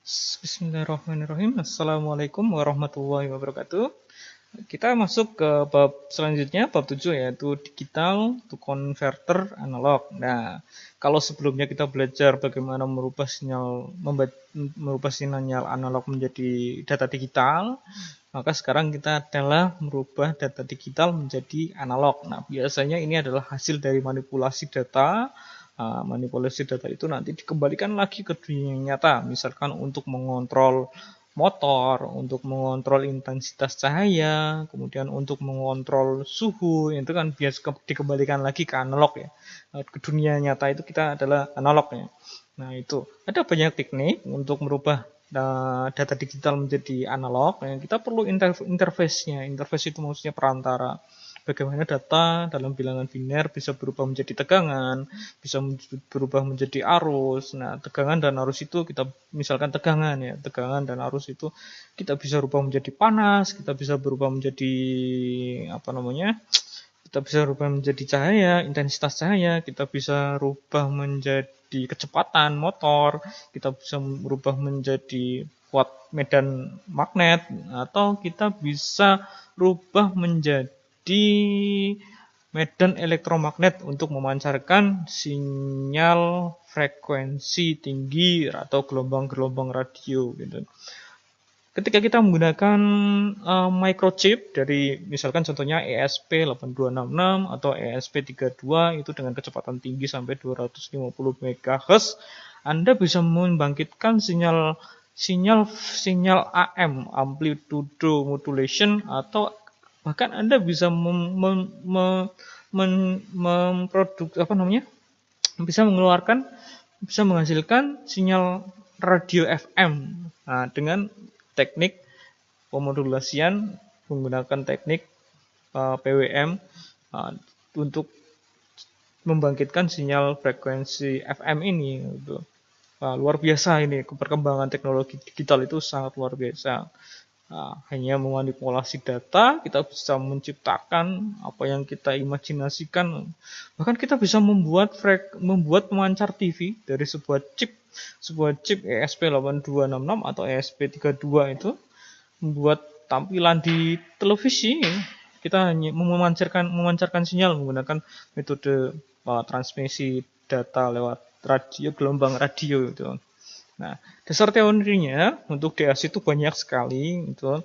Bismillahirrahmanirrahim. Assalamualaikum warahmatullahi wabarakatuh. Kita masuk ke bab selanjutnya, bab 7, yaitu digital to converter analog. Nah, kalau sebelumnya kita belajar bagaimana merubah sinyal analog menjadi data digital, maka sekarang kita adalah merubah data digital menjadi analog. Nah, biasanya ini adalah hasil dari manipulasi data. Manipulasi data itu nanti dikembalikan lagi ke dunia nyata, misalkan untuk mengontrol motor, untuk mengontrol intensitas cahaya, kemudian untuk mengontrol suhu, itu kan biasa dikembalikan lagi ke analog ya. Ke dunia nyata itu kita adalah analog ya. Nah, itu ada banyak teknik untuk merubah data digital menjadi analog. Kita perlu interface-nya. Interface itu maksudnya perantara. Bagaimana data dalam bilangan biner bisa berubah menjadi tegangan, bisa berubah menjadi arus. Nah, tegangan dan arus itu kita misalkan tegangan ya, tegangan dan arus itu kita bisa rubah menjadi panas, kita bisa berubah menjadi apa namanya? Kita bisa rubah menjadi cahaya, intensitas cahaya, kita bisa rubah menjadi kecepatan motor, kita bisa merubah menjadi kuat medan magnet, atau kita bisa rubah menjadi medan elektromagnet untuk memancarkan sinyal frekuensi tinggi atau gelombang-gelombang radio gitu. Ketika kita menggunakan microchip dari misalkan contohnya ESP8266 atau ESP32 itu dengan kecepatan tinggi sampai 250 MHz, Anda bisa membangkitkan sinyal AM, amplitude modulation, atau bahkan Anda bisa bisa menghasilkan sinyal radio FM. Nah, dengan teknik pemodulasian menggunakan teknik PWM untuk membangkitkan sinyal frekuensi FM ini gitu. Luar biasa ini, perkembangan teknologi digital itu sangat luar biasa. Hanya memanipulasi data, kita bisa menciptakan apa yang kita imajinasikan. Bahkan kita bisa membuat pemancar TV dari sebuah chip ESP8266 atau ESP32 itu membuat tampilan di televisi. Kita hanya memancarkan sinyal menggunakan metode transmisi data lewat radio, gelombang radio itu. Nah, dasar teorinya untuk DAC itu banyak sekali itu.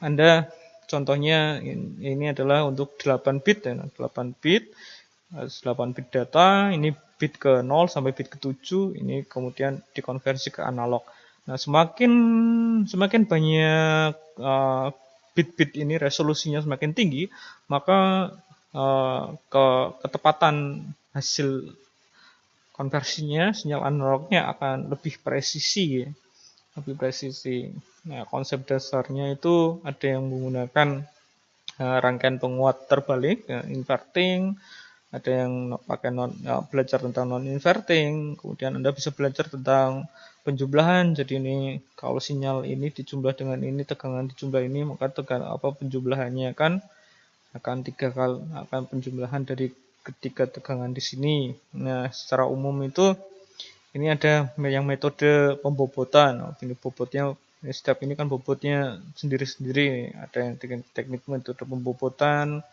Anda contohnya ini adalah untuk 8 bit ya, 8 bit data, ini bit ke 0 sampai bit ke 7, ini kemudian dikonversi ke analog. Nah, semakin banyak bit-bit ini resolusinya semakin tinggi, maka ketepatan hasil konversinya, sinyal analognya akan lebih presisi. Nah, konsep dasarnya itu ada yang menggunakan rangkaian penguat terbalik, inverting, ada yang pakai belajar tentang non-inverting, kemudian Anda bisa belajar tentang penjumlahan. Jadi ini kalau sinyal ini dijumlah dengan ini, tegangan dijumlah ini, maka penjumlahannya akan 3 kali akan penjumlahan dari ketiga tegangan di sini. Nah, secara umum itu ini ada yang metode pembobotan. Ini bobotnya setiap ini kan bobotnya sendiri-sendiri. Ada yang teknik metode pembobotan.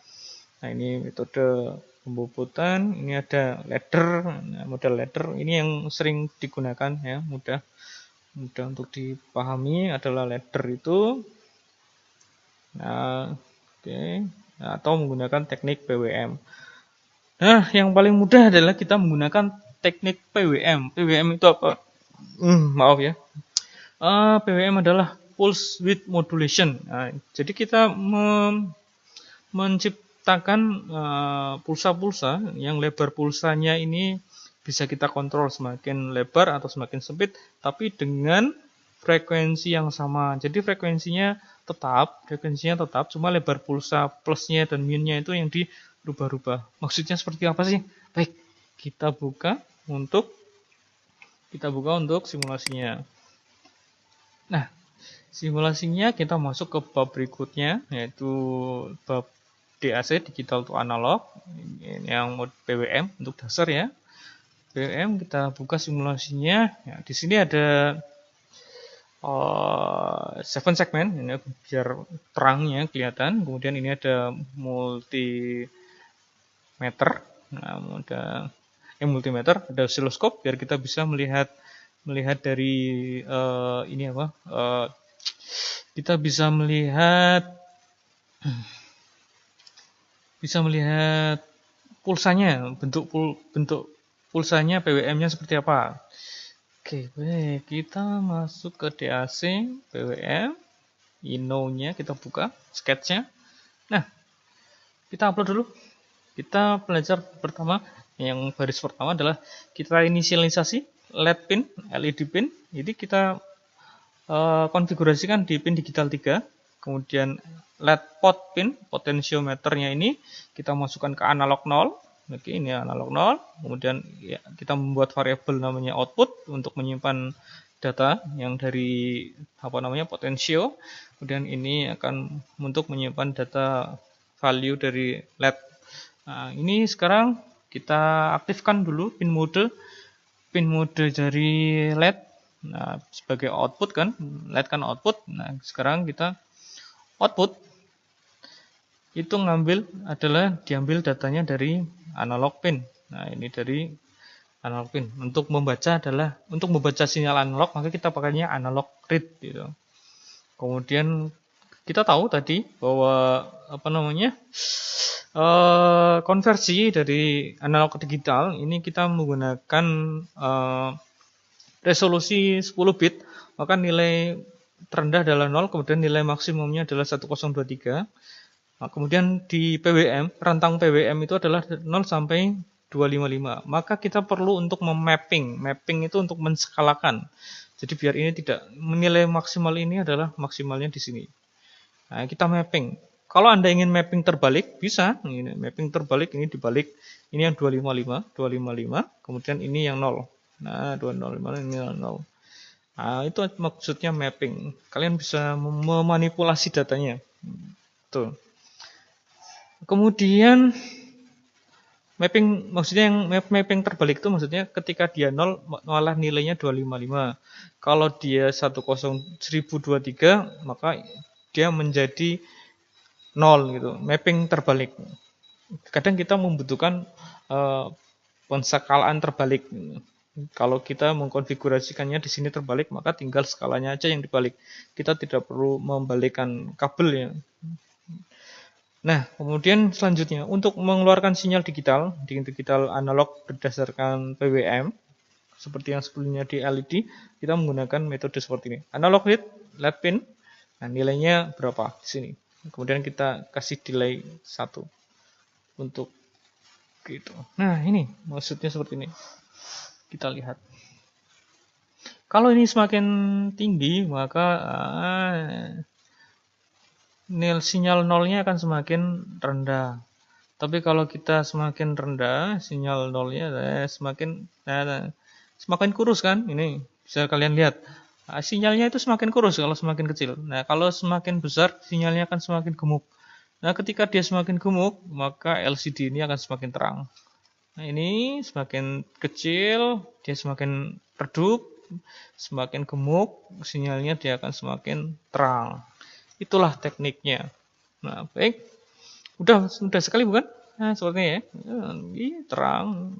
Nah, ini metode pembobotan. Ini ada ladder, model ladder. Ini yang sering digunakan ya, mudah untuk dipahami adalah ladder itu. Nah, oke. Nah, atau menggunakan teknik PWM. Nah, yang paling mudah adalah kita menggunakan teknik PWM. PWM itu apa? Maaf ya. PWM adalah pulse width modulation. Nah, jadi kita menciptakan pulsa-pulsa yang lebar pulsanya ini bisa kita kontrol semakin lebar atau semakin sempit, tapi dengan frekuensi yang sama. Jadi frekuensinya tetap, cuma lebar pulsa plusnya dan minusnya itu yang dirubah-rubah. Maksudnya seperti apa sih? Baik, kita buka untuk simulasinya. Nah, simulasinya kita masuk ke bab berikutnya, yaitu bab DAC, digital to analog, yang mode PWM untuk dasar ya. PWM kita buka simulasinya. Ya, di sini ada 7 segmen ini biar terangnya kelihatan. Kemudian ini ada multimeter. Nah, multimeter, ada osiloskop biar kita bisa melihat dari ini apa? Kita bisa melihat pulsanya, bentuk pulsanya PWM-nya seperti apa. Oke, baik, kita masuk ke DAC PWM, Ino-nya kita buka, sketch-nya. Nah, kita upload dulu. Kita belajar pertama, yang baris pertama adalah kita inisialisasi LED pin. Jadi kita konfigurasikan di pin digital 3. Kemudian LED pot pin, potensiometernya ini kita masukkan ke analog 0. Oke, ini analog 0. Kemudian ya, kita membuat variabel namanya output untuk menyimpan data yang dari potensio. Kemudian ini akan untuk menyimpan data value dari LED. Nah, ini sekarang kita aktifkan dulu pin mode dari LED. Nah, sebagai output kan, LED kan output. Nah, sekarang kita output itu diambil datanya dari analog pin. Nah, ini dari analog pin. Untuk membaca sinyal analog, maka kita pakainya analog read gitu. Kemudian kita tahu tadi bahwa konversi dari analog ke digital ini kita menggunakan resolusi 10 bit, maka nilai terendah adalah 0, kemudian nilai maksimumnya adalah 1023. Nah, kemudian di PWM, rentang PWM itu adalah 0 sampai 255. Maka kita perlu untuk mapping itu untuk menskalakan. Jadi biar ini tidak menilai maksimal ini adalah maksimalnya di sini. Nah, kita mapping. Kalau Anda ingin mapping terbalik, bisa. Ini mapping terbalik, ini dibalik. Ini yang 255, kemudian ini yang 0. Nah, 205 ini yang 0. Nah, itu maksudnya mapping. Kalian bisa memanipulasi datanya. Tuh. Kemudian mapping, maksudnya yang mapping terbalik itu maksudnya ketika dia 0 malah nilainya 255. Kalau dia 1023 maka dia menjadi 0 gitu. Mapping terbalik. Kadang kita membutuhkan penskalaan terbalik. Kalau kita mengkonfigurasikannya di sini terbalik, maka tinggal skalanya aja yang dibalik. Kita tidak perlu membalikkan kabel ya. Nah, kemudian selanjutnya untuk mengeluarkan sinyal digital analog berdasarkan PWM seperti yang sebelumnya di LED, kita menggunakan metode seperti ini. Analog read, LED pin. Nah, nilainya berapa di sini. Kemudian kita kasih delay 1 untuk gitu. Nah, ini maksudnya seperti ini. Kita lihat. Kalau ini semakin tinggi, maka sinyal nolnya akan semakin rendah. Tapi kalau kita semakin rendah, sinyal nolnya semakin kurus kan? Ini bisa kalian lihat. Nah, sinyalnya itu semakin kurus kalau semakin kecil. Nah, kalau semakin besar, sinyalnya akan semakin gemuk. Nah, ketika dia semakin gemuk, maka LCD ini akan semakin terang. Nah, ini semakin kecil, dia semakin redup, semakin gemuk, sinyalnya dia akan semakin terang. Itulah tekniknya. Nah, baik. Udah sekali bukan? Nah, sepertinya ya. Ini terang,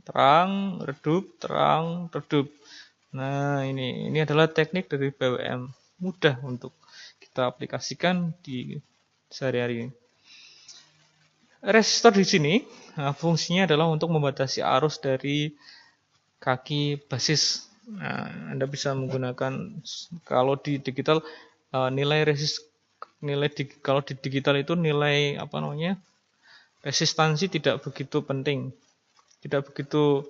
redup. Nah, ini adalah teknik dari PWM. Mudah untuk kita aplikasikan di sehari-hari. Resistor di sini, nah, fungsinya adalah untuk membatasi arus dari kaki basis. Nah, Anda bisa menggunakan kalau di digital kalau di digital itu nilai resistansi tidak begitu penting, tidak begitu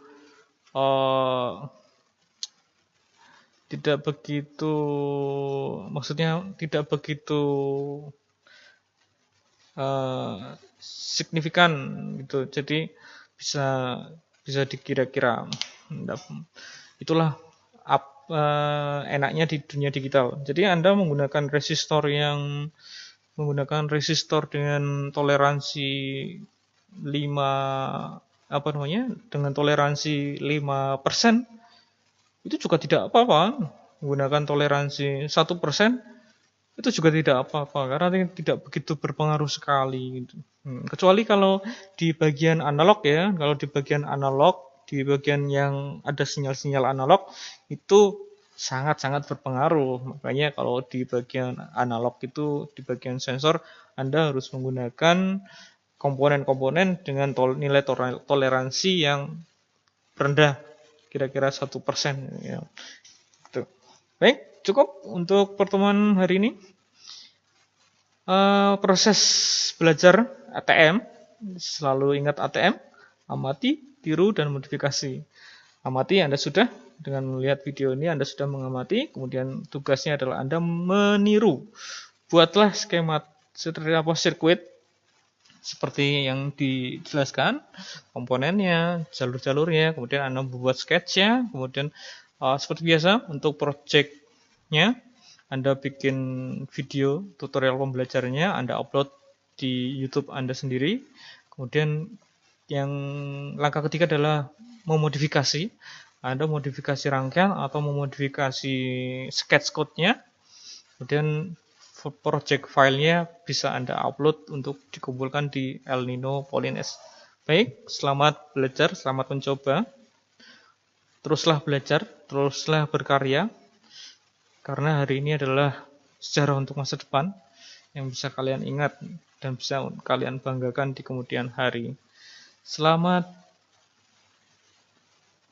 signifikan gitu. Jadi bisa dikira-kira. Itulah enaknya di dunia digital. Jadi Anda menggunakan resistor dengan toleransi 5% itu juga tidak apa-apa. menggunakan toleransi 1%, itu juga tidak apa-apa karena tidak begitu berpengaruh sekali gitu. Kecuali kalau di bagian analog ya, kalau di bagian analog, di bagian yang ada sinyal-sinyal analog itu sangat-sangat berpengaruh. Makanya kalau di bagian analog itu, di bagian sensor, Anda harus menggunakan komponen-komponen dengan nilai toleransi yang rendah, kira-kira 1% ya. Gitu. Baik, cukup untuk pertemuan hari ini. Proses belajar ATM, selalu ingat ATM, amati, tiru, dan modifikasi. Amati, Anda sudah, dengan melihat video ini Anda sudah mengamati, kemudian tugasnya adalah Anda meniru. Buatlah skema sirkuit seperti yang dijelaskan, komponennya, jalur-jalurnya, kemudian Anda membuat sketch-nya, kemudian seperti biasa untuk project-nya, Anda bikin video tutorial pembelajarannya, Anda upload di YouTube Anda sendiri. Kemudian yang langkah ketiga adalah memodifikasi. Anda modifikasi rangkaian atau memodifikasi sketch code-nya. Kemudian project filenya bisa Anda upload untuk dikumpulkan di El Nino Polines. Baik, selamat belajar, selamat mencoba. Teruslah belajar, teruslah berkarya. Karena hari ini adalah sejarah untuk masa depan yang bisa kalian ingat dan bisa kalian banggakan di kemudian hari. Selamat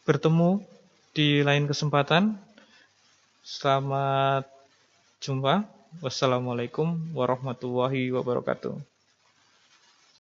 bertemu di lain kesempatan. Selamat jumpa. Wassalamualaikum warahmatullahi wabarakatuh.